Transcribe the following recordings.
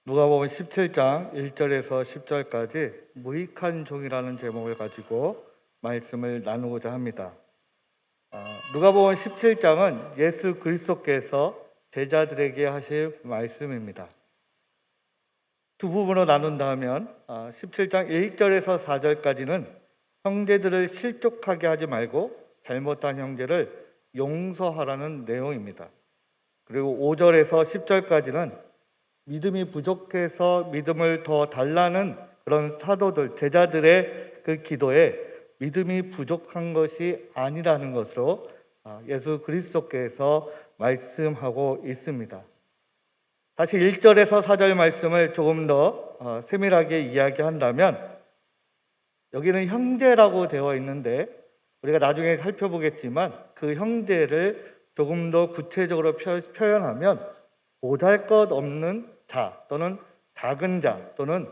누가복음 17장 1절에서 10절까지 무익한 종이라는 제목을 가지고 말씀을 나누고자 합니다. 누가복음 17장은 예수 그리스도께서 제자들에게 하실 말씀입니다. 두 부분으로 나눈다 하면 17장 1절에서 4절까지는 형제들을 실족하게 하지 말고 잘못한 형제를 용서하라는 내용입니다. 그리고 5절에서 10절까지는 믿음이 부족해서 믿음을 더 달라는 그런 사도들, 제자들의 그 기도에 믿음이 부족한 것이 아니라는 것으로 예수 그리스도께서 말씀하고 있습니다. 다시 1절에서 4절 말씀을 조금 더 세밀하게 이야기한다면 여기는 형제라고 되어 있는데 우리가 나중에 살펴보겠지만 그 형제를 조금 더 구체적으로 표현하면 보잘것없는 자 또는 작은 자 또는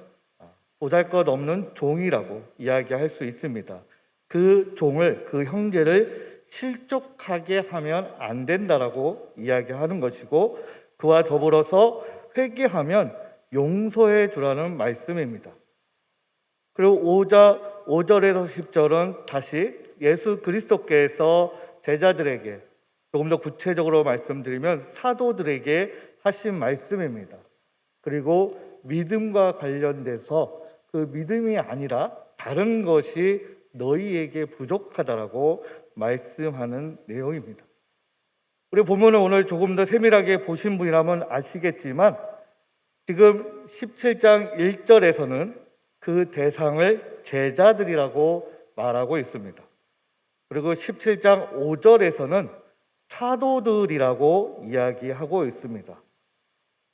보잘것없는 종이라고 이야기할 수 있습니다. 그 종을, 그 형제를 실족하게 하면 안 된다라고 이야기하는 것이고 그와 더불어서 회개하면 용서해 주라는 말씀입니다. 그리고 5절에서 10절은 다시 예수 그리스도께서 제자들에게 조금 더 구체적으로 말씀드리면 사도들에게 하신 말씀입니다. 그리고 믿음과 관련돼서 그 믿음이 아니라 다른 것이 너희에게 부족하다라고 말씀하는 내용입니다. 우리 본문을 오늘 조금 더 세밀하게 보신 분이라면 아시겠지만 지금 17장 1절에서는 그 대상을 제자들이라고 말하고 있습니다. 그리고 17장 5절에서는 사도들이라고 이야기하고 있습니다.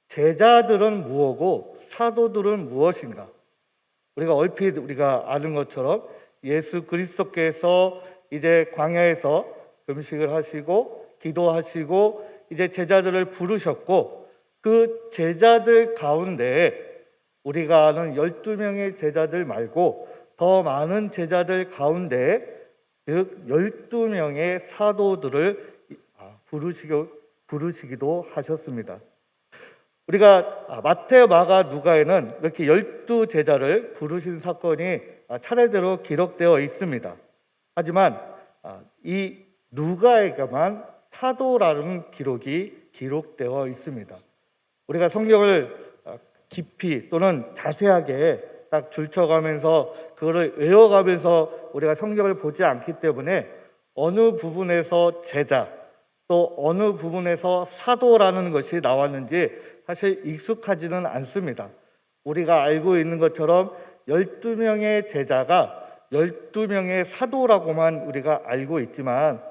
제자들은 무엇고 사도들은 무엇인가? 우리가 얼핏 아는 것처럼 예수 그리스도께서 이제 광야에서 금식을 하시고 기도하시고 이제 제자들을 부르셨고 그 제자들 가운데 우리가 아는 12명의 제자들 말고 더 많은 제자들 가운데 즉 12명의 사도들을 부르시기도 하셨습니다. 우리가 마태, 마가, 누가에는 이렇게 12제자를 부르신 사건이 차례대로 기록되어 있습니다. 하지만 이 누가에게만 사도라는 기록이 기록되어 있습니다. 우리가 성경을 깊이 또는 자세하게 딱 줄쳐가면서 그거를 외워가면서 우리가 성경을 보지 않기 때문에 어느 부분에서 제자 또 어느 부분에서 사도라는 것이 나왔는지 사실 익숙하지는 않습니다. 우리가 알고 있는 것처럼 12명의 제자가 12명의 사도라고만 우리가 알고 있지만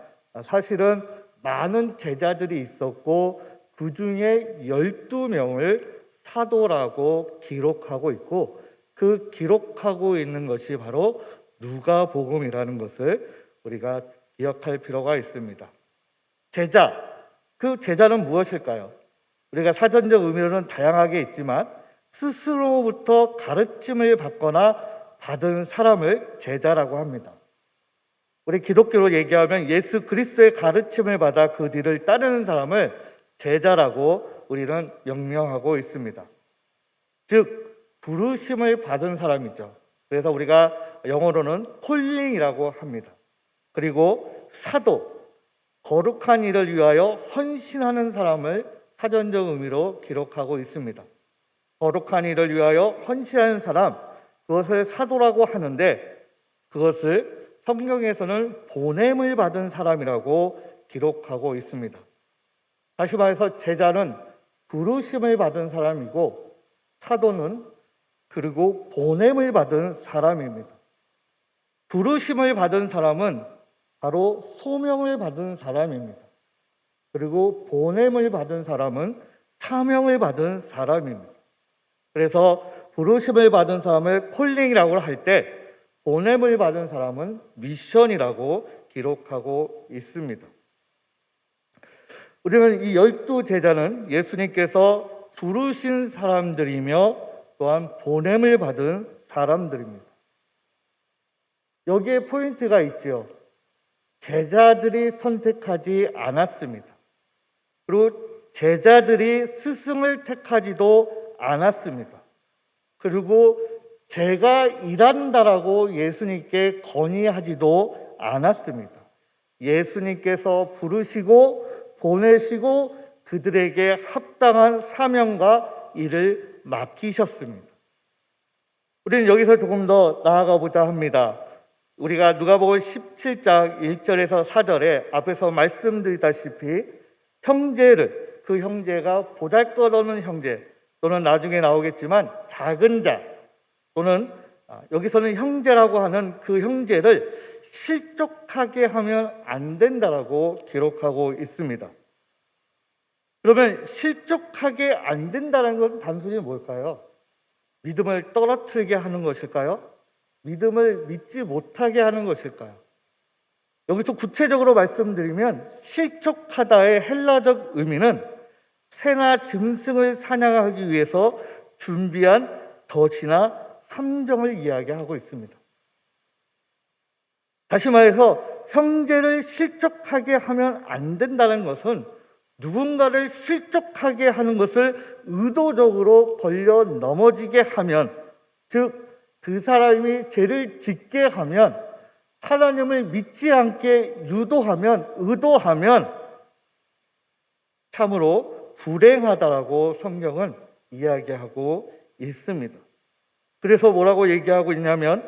사실은 많은 제자들이 있었고 그 중에 12명을 사도라고 기록하고 있고 그 기록하고 있는 것이 바로 누가복음이라는 것을 우리가 기억할 필요가 있습니다. 제자, 그 제자는 무엇일까요? 우리가 사전적 의미로는 다양하게 있지만 스스로부터 가르침을 받거나 받은 사람을 제자라고 합니다. 우리 기독교로 얘기하면 예수 그리스도의 가르침을 받아 그 뒤를 따르는 사람을 제자라고 우리는 명명하고 있습니다. 즉 부르심을 받은 사람이죠. 그래서 우리가 영어로는 콜링이라고 합니다. 그리고 사도, 거룩한 일을 위하여 헌신하는 사람을 사전적 의미로 기록하고 있습니다. 거룩한 일을 위하여 헌신하는 사람, 그것을 사도라고 하는데 그것을 성경에서는 보냄을 받은 사람이라고 기록하고 있습니다. 다시 말해서 제자는 부르심을 받은 사람이고 사도는 그리고 보냄을 받은 사람입니다. 부르심을 받은 사람은 바로 소명을 받은 사람입니다. 그리고 보냄을 받은 사람은 사명을 받은 사람입니다. 그래서 부르심을 받은 사람을 콜링이라고 할 때 보냄을 받은 사람은 미션이라고 기록하고 있습니다. 우리는 이 12제자는 예수님께서 부르신 사람들이며 또한 보냄을 받은 사람들입니다. 여기에 포인트가 있죠. 제자들이 선택하지 않았습니다. 그리고 제자들이 스승을 택하지도 않았습니다. 그리고 제가 일한다라고 예수님께 건의하지도 않았습니다. 예수님께서 부르시고 보내시고 그들에게 합당한 사명과 일을 맡기셨습니다. 우리는 여기서 조금 더 나아가 보자 합니다. 우리가 누가복음 17장 1절에서 4절에 앞에서 말씀드리다시피 형제를, 그 형제가 보잘것없는 형제 또는 나중에 나오겠지만 작은 자 또는 여기서는 형제라고 하는 그 형제를 실족하게 하면 안 된다라고 기록하고 있습니다. 그러면 실족하게 안 된다는 건 단순히 뭘까요? 믿음을 떨어뜨리게 하는 것일까요? 믿음을 믿지 못하게 하는 것일까요? 여기서 구체적으로 말씀드리면 실족하다의 헬라적 의미는 새나 짐승을 사냥하기 위해서 준비한 덫이나 함정을 이야기하고 있습니다. 다시 말해서 형제를 실족하게 하면 안 된다는 것은 누군가를 실족하게 하는 것을 의도적으로 걸려 넘어지게 하면, 즉 그 사람이 죄를 짓게 하면, 하나님을 믿지 않게 유도하면, 의도하면 참으로 불행하다라고 성경은 이야기하고 있습니다. 그래서 뭐라고 얘기하고 있냐면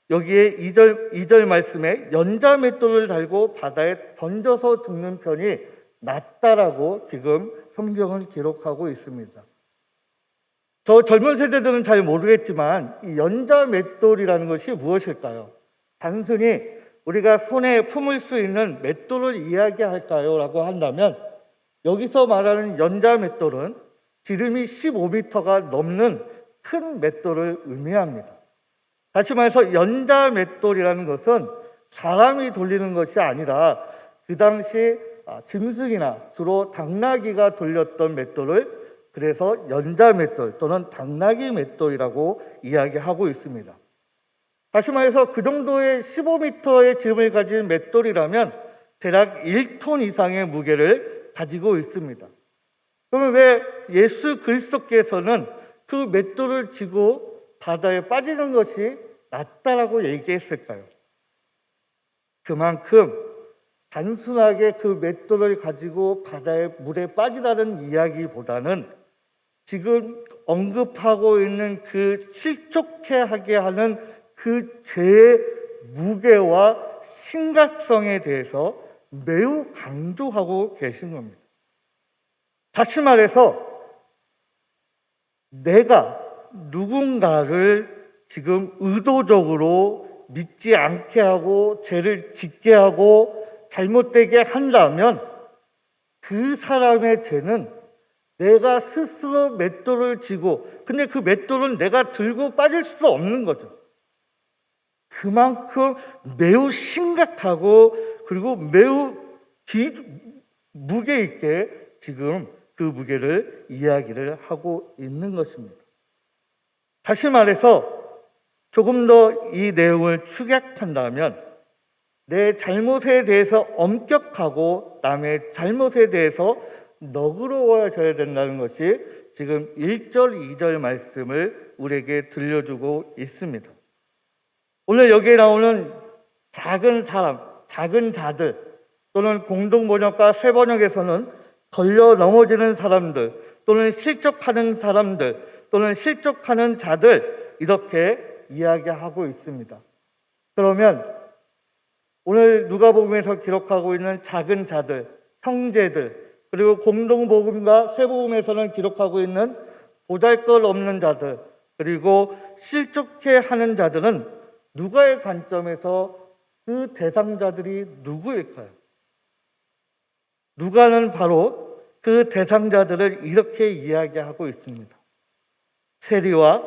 여기에 2절 말씀에 연자맷돌을 달고 바다에 던져서 죽는 편이 낫다라고 지금 성경은 기록하고 있습니다. 저 젊은 세대들은 잘 모르겠지만 이 연자맷돌이라는 것이 무엇일까요? 단순히 우리가 손에 품을 수 있는 맷돌을 이야기할까요? 라고 한다면 여기서 말하는 연자맷돌은 지름이 15m가 넘는 큰 맷돌을 의미합니다. 다시 말해서 연자맷돌이라는 것은 사람이 돌리는 것이 아니라 그 당시 짐승이나 주로 당나귀가 돌렸던 맷돌을 그래서 연자맷돌 또는 당나귀 맷돌이라고 이야기하고 있습니다. 다시 말해서 그 정도의 15m의 지름을 가진 맷돌이라면 대략 1톤 이상의 무게를 가지고 있습니다. 그러면 왜 예수 그리스도께서는 그 맷돌을 쥐고 바다에 빠지는 것이 낫다라고 얘기했을까요? 그만큼 단순하게 그 맷돌을 가지고 바다에 물에 빠지라는 이야기보다는 지금 언급하고 있는 그 실족해 하게 하는 그 죄의 무게와 심각성에 대해서 매우 강조하고 계신 겁니다. 다시 말해서 내가 누군가를 지금 의도적으로 믿지 않게 하고 죄를 짓게 하고 잘못되게 한다면 그 사람의 죄는 내가 스스로 맷돌을 쥐고, 근데 그 맷돌은 내가 들고 빠질 수 없는 거죠. 그만큼 매우 심각하고 그리고 매우 무게 있게 지금 그 무게를 이야기를 하고 있는 것입니다. 다시 말해서 조금 더 이 내용을 축약한다면 내 잘못에 대해서 엄격하고 남의 잘못에 대해서 너그러워져야 된다는 것이 지금 1절, 2절 말씀을 우리에게 들려주고 있습니다. 오늘 여기에 나오는 작은 사람, 작은 자들 또는 공동번역과 새번역에서는 걸려 넘어지는 사람들 또는 실족하는 사람들 또는 실족하는 자들 이렇게 이야기하고 있습니다. 그러면 오늘 누가복음에서 기록하고 있는 작은 자들, 형제들 그리고 공동복음과 새복음에서는 기록하고 있는 보잘것없는 자들 그리고 실족해 하는 자들은 누가의 관점에서 그 대상자들이 누구일까요? 누가는 바로 그 대상자들을 이렇게 이야기하고 있습니다. 세리와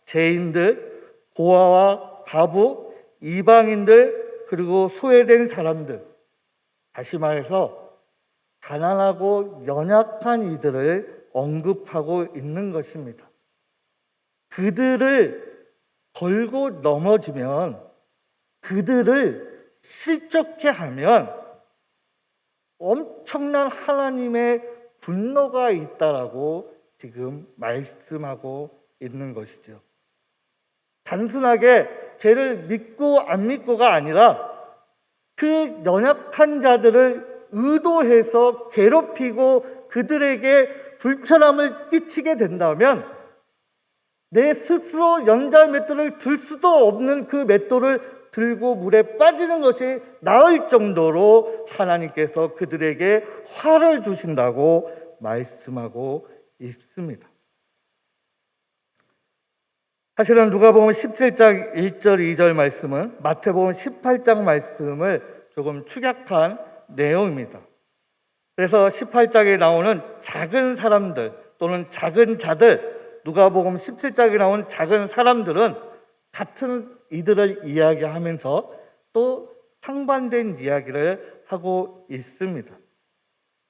죄인들, 고아와 과부, 이방인들, 그리고 소외된 사람들, 다시 말해서 가난하고 연약한 이들을 언급하고 있는 것입니다. 그들을 걸고 넘어지면, 그들을 실족해 하면 엄청난 하나님의 분노가 있다라고 지금 말씀하고 있는 것이죠. 단순하게 죄를 믿고 안 믿고가 아니라 그 연약한 자들을 의도해서 괴롭히고 그들에게 불편함을 끼치게 된다면 내 스스로 연자 맷돌을 들 수도 없는 그 맷돌을 들고 물에 빠지는 것이 나을 정도로 하나님께서 그들에게 화를 주신다고 말씀하고 있습니다. 사실은 누가복음 17장 1절 2절 말씀은 마태복음 18장 말씀을 조금 축약한 내용입니다. 그래서 18장에 나오는 작은 사람들 또는 작은 자들, 누가복음 17장에 나온 작은 사람들은 같은 이들을 이야기하면서 또 상반된 이야기를 하고 있습니다.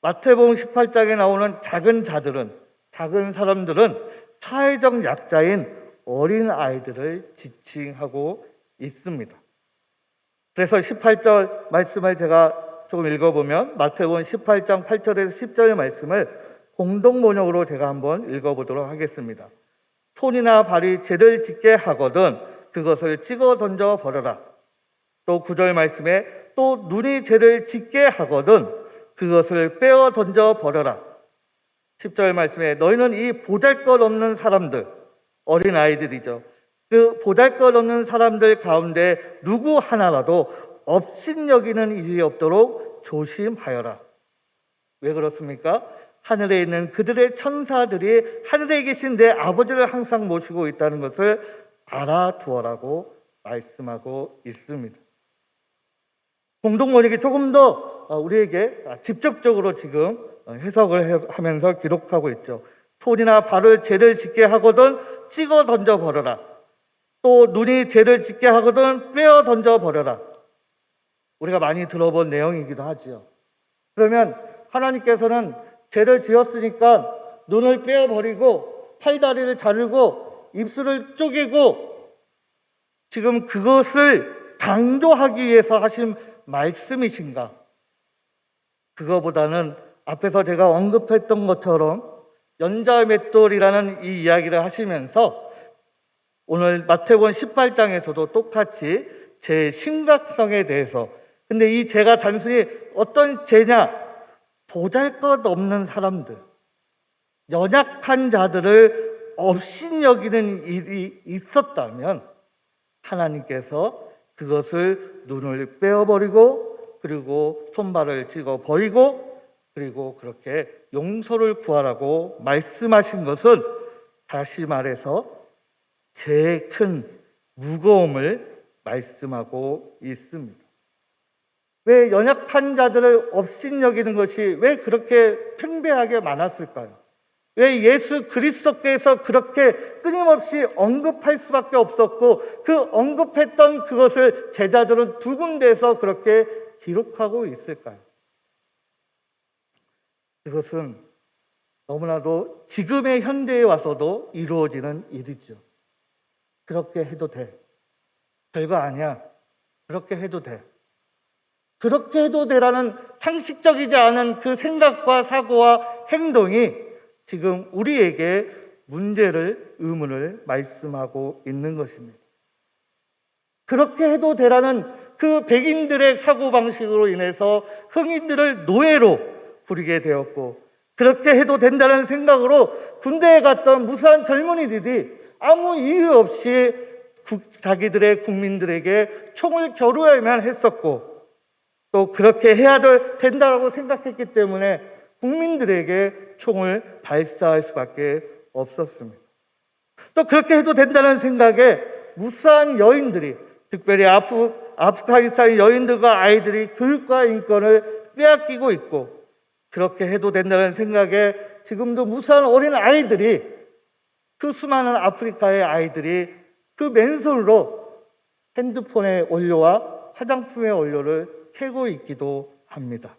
마태복음 18장에 나오는 작은 자들은, 작은 사람들은 사회적 약자인 어린 아이들을 지칭하고 있습니다. 그래서 18절 말씀을 제가 조금 읽어보면 마태복음 18장 8절에서 10절 말씀을 공동 번역으로 제가 한번 읽어보도록 하겠습니다. 손이나 발이 죄를 짓게 하거든 그것을 찍어 던져 버려라. 또 9절 말씀에 또 눈이 죄를 짓게 하거든 그것을 빼어 던져 버려라. 10절 말씀에 너희는 이 보잘것없는 사람들, 어린 아이들이죠. 그 보잘것없는 사람들 가운데 누구 하나라도 업신여기는 일이 없도록 조심하여라. 왜 그렇습니까? 하늘에 있는 그들의 천사들이 하늘에 계신 내 아버지를 항상 모시고 있다는 것을 알아두어라고 말씀하고 있습니다. 공동번역이 조금 더 우리에게 직접적으로 지금 해석을 하면서 기록하고 있죠. 손이나 발을 죄를 짓게 하거든 찍어 던져 버려라. 또 눈이 죄를 짓게 하거든 빼어 던져 버려라. 우리가 많이 들어본 내용이기도 하죠. 그러면 하나님께서는 죄를 지었으니까 눈을 빼어버리고 팔다리를 자르고 입술을 쪼개고 지금 그것을 강조하기 위해서 하신 말씀이신가? 그거보다는 앞에서 제가 언급했던 것처럼 연자 맷돌이라는 이 이야기를 하시면서 오늘 마태복음 18장에서도 똑같이 죄의 심각성에 대해서, 근데 이 죄가 단순히 어떤 죄냐? 보잘것없는 사람들, 연약한 자들을 업신여기는 일이 있었다면 하나님께서 그것을 눈을 빼어버리고 그리고 손발을 찍어버리고 그리고 그렇게 용서를 구하라고 말씀하신 것은 다시 말해서 죄의 큰 무거움을 말씀하고 있습니다. 왜 연약한 자들을 업신여기는 것이 왜 그렇게 팽배하게 많았을까요? 왜 예수 그리스도께서 그렇게 끊임없이 언급할 수밖에 없었고 그 언급했던 그것을 제자들은 두 군데에서 그렇게 기록하고 있을까요? 그것은 너무나도 지금의 현대에 와서도 이루어지는 일이죠. 그렇게 해도 돼. 별거 아니야. 그렇게 해도 돼. 그렇게 해도 되라는 상식적이지 않은 그 생각과 사고와 행동이 지금 우리에게 문제를, 의문을 말씀하고 있는 것입니다. 그렇게 해도 되라는 그 백인들의 사고방식으로 인해서 흑인들을 노예로 부리게 되었고, 그렇게 해도 된다는 생각으로 군대에 갔던 무수한 젊은이들이 아무 이유 없이 자기들의 국민들에게 총을 겨루어야만 했었고, 또 그렇게 해야 된다고 생각했기 때문에 국민들에게 총을 발사할 수밖에 없었습니다. 또 그렇게 해도 된다는 생각에 무수한 여인들이, 특별히 아프가니스탄 여인들과 아이들이 교육과 인권을 빼앗기고 있고, 그렇게 해도 된다는 생각에 지금도 무수한 어린 아이들이, 그 수많은 아프리카의 아이들이 그 맨손으로 핸드폰의 원료와 화장품의 원료를 캐고 있기도 합니다.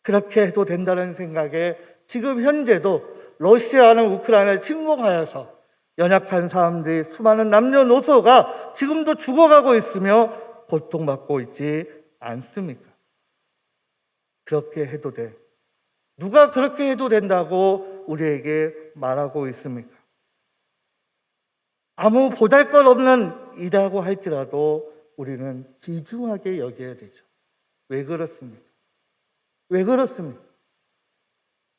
그렇게 해도 된다는 생각에 지금 현재도 러시아는 우크라이나를 침공하여서 연약한 사람들이, 수많은 남녀노소가 지금도 죽어가고 있으며 고통받고 있지 않습니까? 그렇게 해도 돼. 누가 그렇게 해도 된다고 우리에게 말하고 있습니까? 아무 보잘것없는 일이라고 할지라도 우리는 귀중하게 여겨야 되죠. 왜 그렇습니까? 왜 그렇습니까?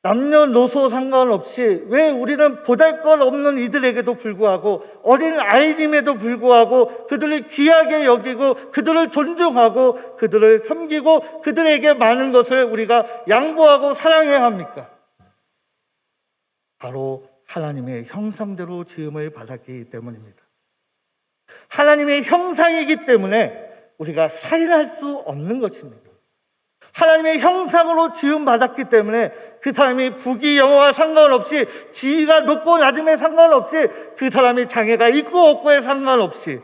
남녀노소 상관없이 왜 우리는 보잘것없는 이들에게도 불구하고 어린 아이임에도 불구하고 그들을 귀하게 여기고 그들을 존중하고 그들을 섬기고 그들에게 많은 것을 우리가 양보하고 사랑해야 합니까? 바로 하나님의 형상대로 지음을 받았기 때문입니다. 하나님의 형상이기 때문에 우리가 살인할 수 없는 것입니다. 하나님의 형상으로 지음받았기 때문에 그 사람이 부귀 영화와 상관없이 지위가 높고 낮음에 상관없이 그 사람이 장애가 있고 없고에 상관없이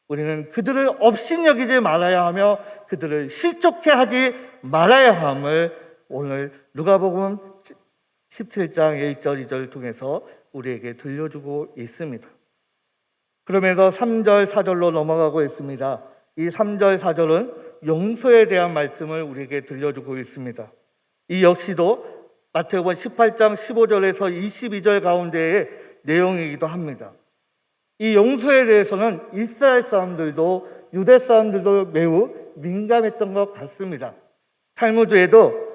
우리는 그들을 업신여기지 말아야 하며 그들을 실족해 하지 말아야 함을 오늘 누가복음 17장 1절 2절 통해서 우리에게 들려주고 있습니다. 그러면서 3절 4절로 넘어가고 있습니다. 이 3절 4절은 용서에 대한 말씀을 우리에게 들려주고 있습니다. 이 역시도 마태복음 18장 15절에서 22절 가운데의 내용이기도 합니다. 이 용서에 대해서는 이스라엘 사람들도 유대 사람들도 매우 민감했던 것 같습니다. 탈무드에도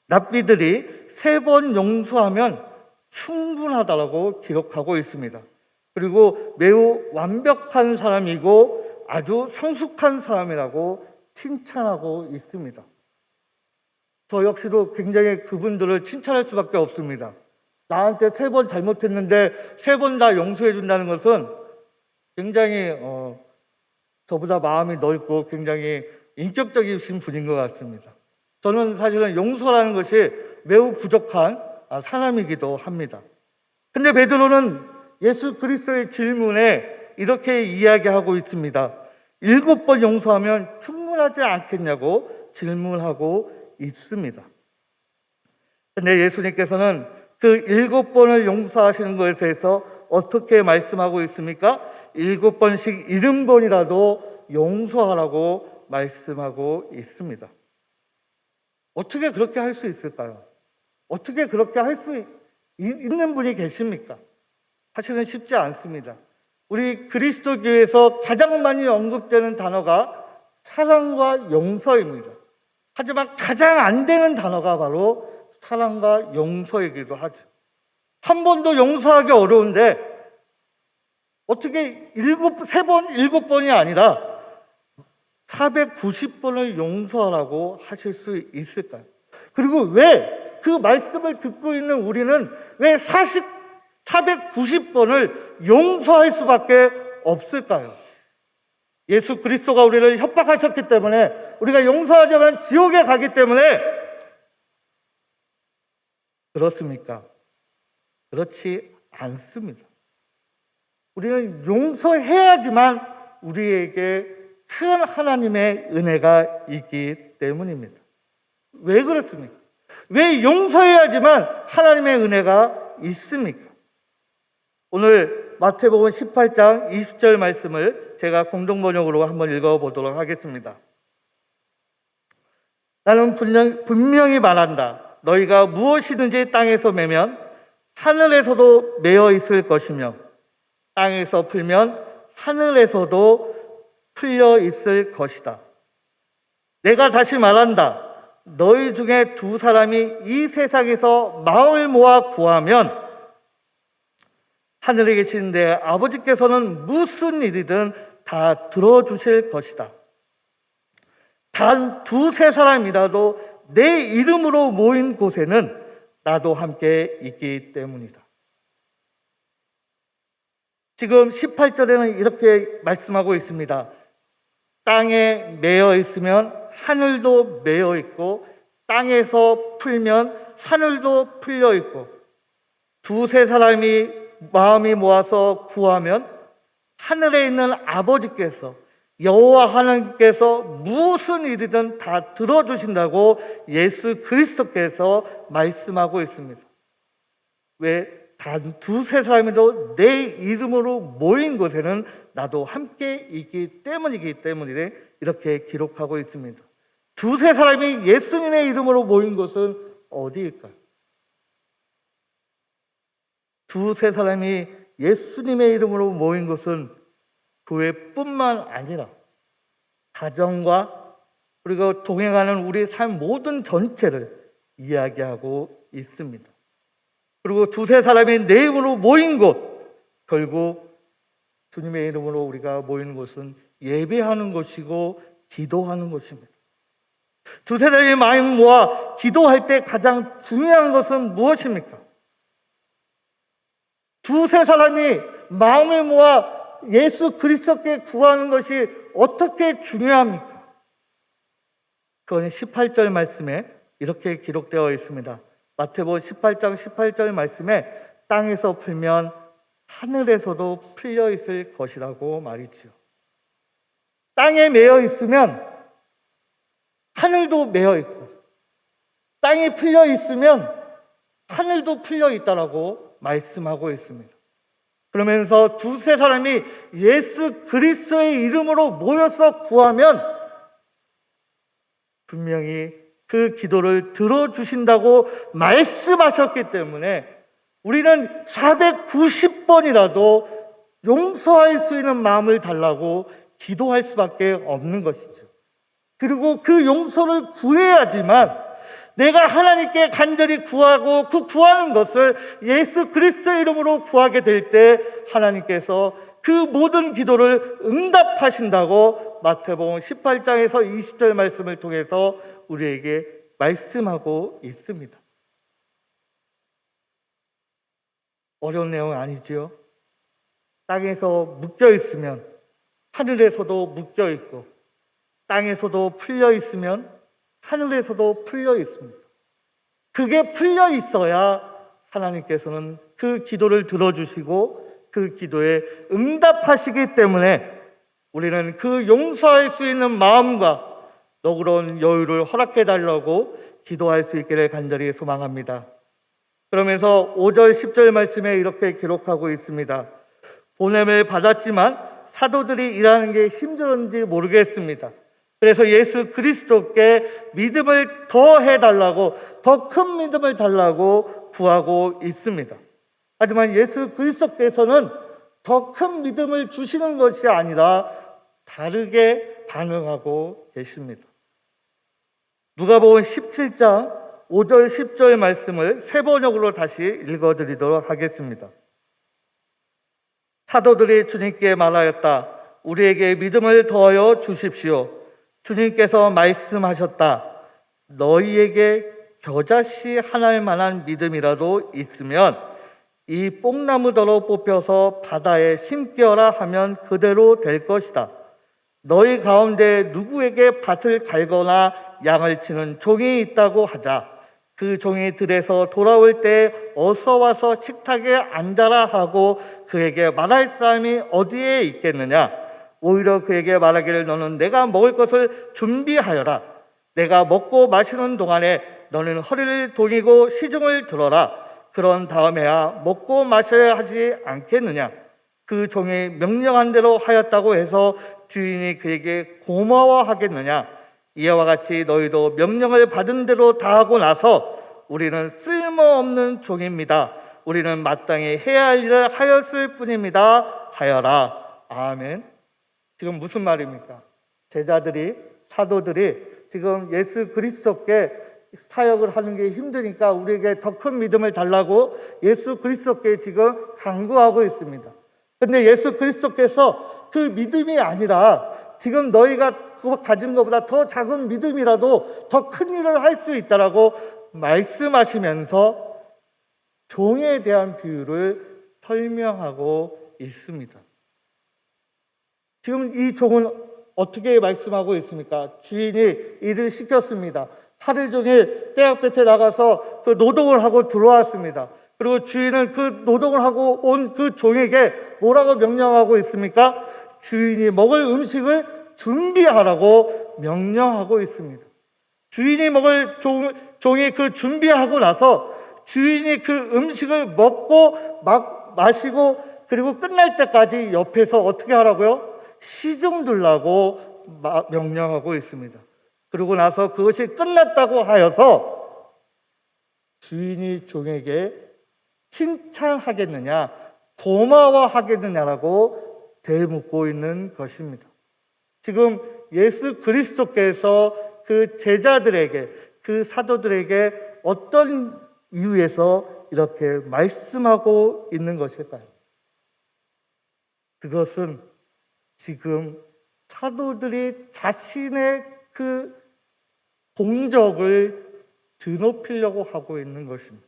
랍비들이 3번 용서하면 충분하다고 기록하고 있습니다. 그리고 매우 완벽한 사람이고 아주 성숙한 사람이라고 칭찬하고 있습니다. 저 역시도 굉장히 그분들을 칭찬할 수밖에 없습니다. 나한테 3번 잘못했는데 3번 다 용서해 준다는 것은 굉장히 저보다 마음이 넓고 굉장히 인격적이신 분인 것 같습니다. 저는 사실은 용서라는 것이 매우 부족한 사람이기도 합니다. 근데 베드로는 예수 그리스도의 질문에 이렇게 이야기하고 있습니다. 7번 용서하면 충분하지 않겠냐고 질문하고 있습니다. 근데 예수님께서는 그 7번을 용서하시는 것에 대해서 어떻게 말씀하고 있습니까? 7번씩 70번이라도 용서하라고 말씀하고 있습니다. 어떻게 그렇게 할 수 있을까요? 어떻게 그렇게 할 수 있는 분이 계십니까? 사실은 쉽지 않습니다. 우리 그리스도교에서 가장 많이 언급되는 단어가 사랑과 용서입니다. 하지만 가장 안 되는 단어가 바로 사랑과 용서이기도 하죠. 한 번도 용서하기 어려운데 어떻게 3번, 7번이 아니라 490번을 용서하라고 하실 수 있을까요? 그리고 왜 그 말씀을 듣고 있는 우리는 왜 490번을 용서할 수밖에 없을까요? 예수 그리스도가 우리를 협박하셨기 때문에 우리가 용서하지 않으면 지옥에 가기 때문에 그렇습니까? 그렇지 않습니다. 우리는 용서해야지만 우리에게 큰 하나님의 은혜가 있기 때문입니다. 왜 그렇습니까? 왜 용서해야지만 하나님의 은혜가 있습니까? 오늘 마태복음 18장 20절 말씀을 제가 공동번역으로 한번 읽어보도록 하겠습니다. 나는 분명히 말한다. 너희가 무엇이든지 땅에서 매면 하늘에서도 매어 있을 것이며 땅에서 풀면 하늘에서도 풀려 있을 것이다. 내가 다시 말한다. 너희 중에 2사람이 이 세상에서 마음을 모아 구하면 하늘에 계신 내 아버지께서는 무슨 일이든 다 들어주실 것이다. 단 2-3사람이라도 내 이름으로 모인 곳에는 나도 함께 있기 때문이다. 지금 18절에는 이렇게 말씀하고 있습니다. 땅에 매여 있으면 하늘도 매여 있고 땅에서 풀면 하늘도 풀려 있고 2-3사람이 마음이 모아서 구하면 하늘에 있는 아버지께서 여호와 하나님께서 무슨 일이든 다 들어주신다고 예수 그리스도께서 말씀하고 있습니다. 왜? 단 2-3사람이도 내 이름으로 모인 곳에는 나도 함께 있기 때문이기 때문에 이렇게 기록하고 있습니다. 2-3사람이 예수님의 이름으로 모인 곳은 어디일까요? 두세 사람이 예수님의 이름으로 모인 것은 교회뿐만 아니라 가정과 그리고 동행하는 우리 삶 모든 전체를 이야기하고 있습니다. 그리고 두세 사람이 내 이름으로 모인 곳, 결국 주님의 이름으로 우리가 모이는 곳은 예배하는 것이고 기도하는 것입니다. 두세 사람이 마음 모아 기도할 때 가장 중요한 것은 무엇입니까? 두세 사람이 마음을 모아 예수 그리스도께 구하는 것이 어떻게 중요합니까? 그건 18절 말씀에 이렇게 기록되어 있습니다. 마태복음 18장 18절 말씀에 땅에서 풀면 하늘에서도 풀려 있을 것이라고 말이지요. 땅에 매여 있으면 하늘도 매여 있고, 땅이 풀려 있으면 하늘도 풀려 있다라고 말씀하고 있습니다. 그러면서 두세 사람이 예수 그리스도의 이름으로 모여서 구하면 분명히 그 기도를 들어주신다고 말씀하셨기 때문에 우리는 490번이라도 용서할 수 있는 마음을 달라고 기도할 수밖에 없는 것이죠. 그리고 그 용서를 구해야지만 내가 하나님께 간절히 구하고 그 구하는 것을 예수 그리스도의 이름으로 구하게 될 때 하나님께서 그 모든 기도를 응답하신다고 마태복음 18장에서 20절 말씀을 통해서 우리에게 말씀하고 있습니다. 어려운 내용 아니지요? 땅에서 묶여 있으면 하늘에서도 묶여 있고, 땅에서도 풀려 있으면 하늘에서도 풀려 있습니다. 그게 풀려 있어야 하나님께서는 그 기도를 들어주시고 그 기도에 응답하시기 때문에 우리는 그 용서할 수 있는 마음과 너그러운 여유를 허락해 달라고 기도할 수 있기를 간절히 소망합니다. 그러면서 5절 10절 말씀에 이렇게 기록하고 있습니다. 보냄을 받았지만 사도들이 일하는 게 힘들었는지 모르겠습니다. 그래서 예수 그리스도께 믿음을 더 해달라고, 더 큰 믿음을 달라고 구하고 있습니다. 하지만 예수 그리스도께서는 더 큰 믿음을 주시는 것이 아니라 다르게 반응하고 계십니다. 누가복음 17장 5절 10절 말씀을 세 번역으로 다시 읽어드리도록 하겠습니다. 사도들이 주님께 말하였다. 우리에게 믿음을 더하여 주십시오. 주님께서 말씀하셨다. 너희에게 겨자씨 하나일 만한 믿음이라도 있으면 이 뽕나무더러 뽑혀서 바다에 심겨라 하면 그대로 될 것이다. 너희 가운데 누구에게 밭을 갈거나 양을 치는 종이 있다고 하자. 그 종이 들에서 돌아올 때 어서 와서 식탁에 앉아라 하고 그에게 말할 사람이 어디에 있겠느냐? 오히려 그에게 말하기를 너는 내가 먹을 것을 준비하여라. 내가 먹고 마시는 동안에 너는 허리를 동이고 시중을 들어라. 그런 다음에야 먹고 마셔야 하지 않겠느냐? 그 종이 명령한 대로 하였다고 해서 주인이 그에게 고마워하겠느냐? 이와 같이 너희도 명령을 받은 대로 다 하고 나서 우리는 쓸모없는 종입니다. 우리는 마땅히 해야 할 일을 하였을 뿐입니다. 하여라. 아멘. 지금 무슨 말입니까? 제자들이, 사도들이 지금 예수 그리스도께 사역을 하는 게 힘드니까 우리에게 더 큰 믿음을 달라고 예수 그리스도께 지금 강구하고 있습니다. 그런데 예수 그리스도께서 그 믿음이 아니라 지금 너희가 그거 가진 것보다 더 작은 믿음이라도 더 큰 일을 할 수 있다라고 말씀하시면서 종에 대한 비유를 설명하고 있습니다. 지금 이 종은 어떻게 말씀하고 있습니까? 주인이 일을 시켰습니다. 하루 종일 떼약볕에 나가서 그 노동을 하고 들어왔습니다. 그리고 주인은 그 노동을 하고 온 그 종에게 뭐라고 명령하고 있습니까? 주인이 먹을 음식을 준비하라고 명령하고 있습니다. 주인이 먹을 종이 그 준비하고 나서 주인이 그 음식을 먹고 마시고 그리고 끝날 때까지 옆에서 어떻게 하라고요? 시중 들라고 명령하고 있습니다. 그러고 나서 그것이 끝났다고 하여서 주인이 종에게 칭찬하겠느냐, 고마워하겠느냐라고 되묻고 있는 것입니다. 지금 예수 그리스도께서 그 제자들에게, 그 사도들에게 어떤 이유에서 이렇게 말씀하고 있는 것일까요? 그것은 지금 사도들이 자신의 그 공적을 드높이려고 하고 있는 것입니다.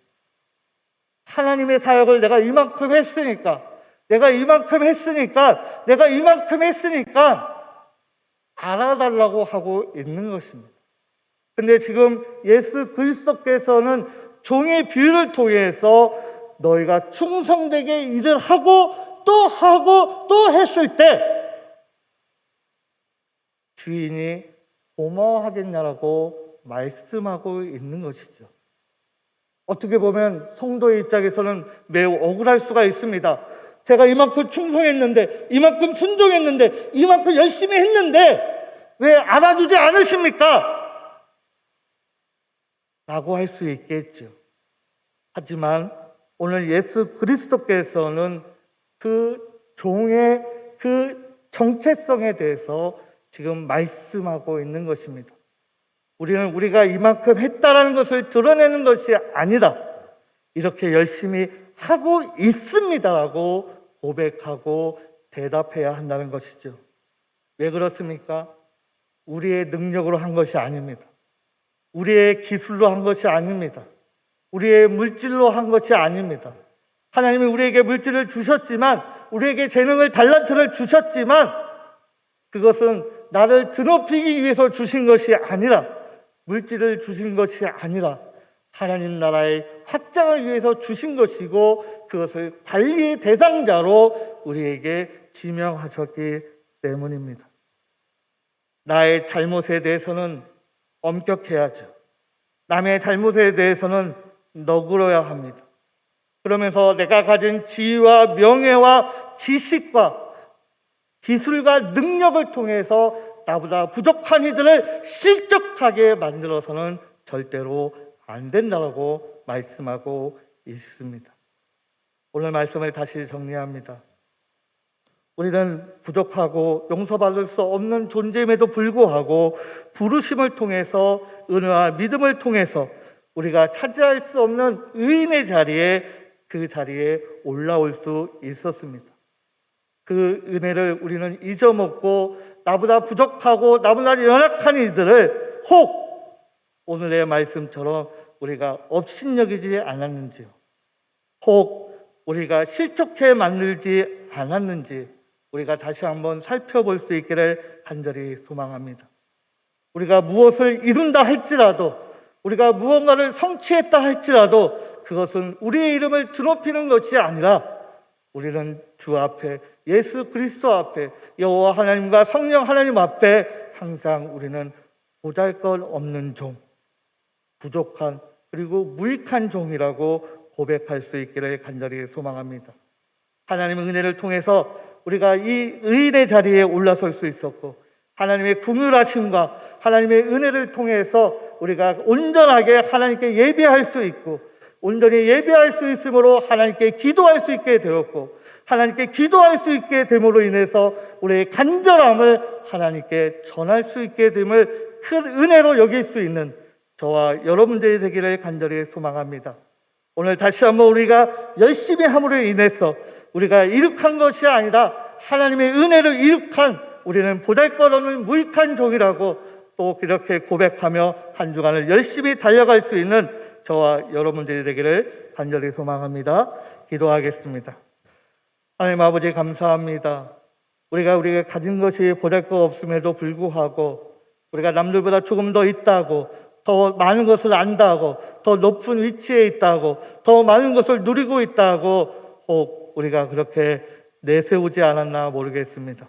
하나님의 사역을 내가 이만큼 했으니까 알아달라고 하고 있는 것입니다. 근데 지금 예수 그리스도께서는 종의 비유를 통해서 너희가 충성되게 일을 하고 또 했을 때 주인이 고마워하겠냐라고 말씀하고 있는 것이죠. 어떻게 보면 성도의 입장에서는 매우 억울할 수가 있습니다. 제가 이만큼 충성했는데, 이만큼 순종했는데, 이만큼 열심히 했는데 왜 알아주지 않으십니까? 라고 할 수 있겠죠. 하지만 오늘 예수 그리스도께서는 그 종의 그 정체성에 대해서 지금 말씀하고 있는 것입니다. 우리는 우리가 이만큼 했다라는 것을 드러내는 것이 아니라 이렇게 열심히 하고 있습니다라고 고백하고 대답해야 한다는 것이죠. 왜 그렇습니까? 우리의 능력으로 한 것이 아닙니다. 우리의 기술로 한 것이 아닙니다. 우리의 물질로 한 것이 아닙니다. 하나님이 우리에게 물질을 주셨지만, 우리에게 재능을, 달란트를 주셨지만 그것은 나를 드높이기 위해서 주신 것이 아니라, 물질을 주신 것이 아니라 하나님 나라의 확장을 위해서 주신 것이고, 그것을 관리의 대상자로 우리에게 지명하셨기 때문입니다. 나의 잘못에 대해서는 엄격해야죠. 남의 잘못에 대해서는 너그러야 합니다. 그러면서 내가 가진 지위와 명예와 지식과 기술과 능력을 통해서 나보다 부족한 이들을 실족하게 만들어서는 절대로 안 된다고 말씀하고 있습니다. 오늘 말씀을 다시 정리합니다. 우리는 부족하고 용서받을 수 없는 존재임에도 불구하고 부르심을 통해서, 은혜와 믿음을 통해서 우리가 차지할 수 없는 의인의 자리에, 그 자리에 올라올 수 있었습니다. 그 은혜를 우리는 잊어먹고 나보다 부족하고 나보다 연약한 이들을 혹 오늘의 말씀처럼 우리가 업신여기지 않았는지요, 혹 우리가 실족해 만들지 않았는지 우리가 다시 한번 살펴볼 수 있기를 간절히 소망합니다. 우리가 무엇을 이룬다 할지라도, 우리가 무언가를 성취했다 할지라도 그것은 우리의 이름을 드높이는 것이 아니라 우리는 주 앞에, 예수 그리스도 앞에, 여호와 하나님과 성령 하나님 앞에 항상 우리는 보잘것없는 종, 부족한 그리고 무익한 종이라고 고백할 수 있기를 간절히 소망합니다. 하나님의 은혜를 통해서 우리가 이 의인의 자리에 올라설 수 있었고, 하나님의 긍휼하심과 하나님의 은혜를 통해서 우리가 온전하게 하나님께 예배할 수 있고, 온전히 예배할 수 있으므로 하나님께 기도할 수 있게 되었고, 하나님께 기도할 수 있게 됨으로 인해서 우리의 간절함을 하나님께 전할 수 있게 됨을 큰 은혜로 여길 수 있는 저와 여러분들이 되기를 간절히 소망합니다. 오늘 다시 한번 우리가 열심히 함으로 인해서 우리가 이룩한 것이 아니라 하나님의 은혜를 이룩한, 우리는 보잘것없는 무익한 종이라고 또 이렇게 고백하며 한 주간을 열심히 달려갈 수 있는 저와 여러분들이 되기를 간절히 소망합니다. 기도하겠습니다. 하나님 아버지, 감사합니다. 우리가 가진 것이 보잘것없음에도 불구하고 우리가 남들보다 조금 더 있다고, 더 많은 것을 안다고, 더 높은 위치에 있다고, 더 많은 것을 누리고 있다고 혹 우리가 그렇게 내세우지 않았나 모르겠습니다.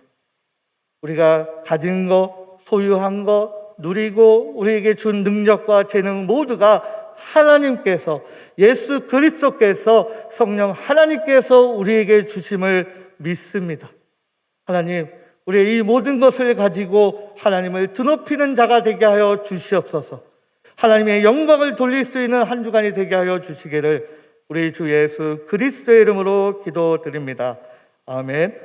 우리가 가진 것, 소유한 것, 누리고 우리에게 준 능력과 재능 모두가 하나님께서, 예수 그리스도께서, 성령 하나님께서 우리에게 주심을 믿습니다. 하나님, 우리의 이 모든 것을 가지고 하나님을 드높이는 자가 되게 하여 주시옵소서. 하나님의 영광을 돌릴 수 있는 한 주간이 되게 하여 주시기를 우리 주 예수 그리스도의 이름으로 기도드립니다. 아멘.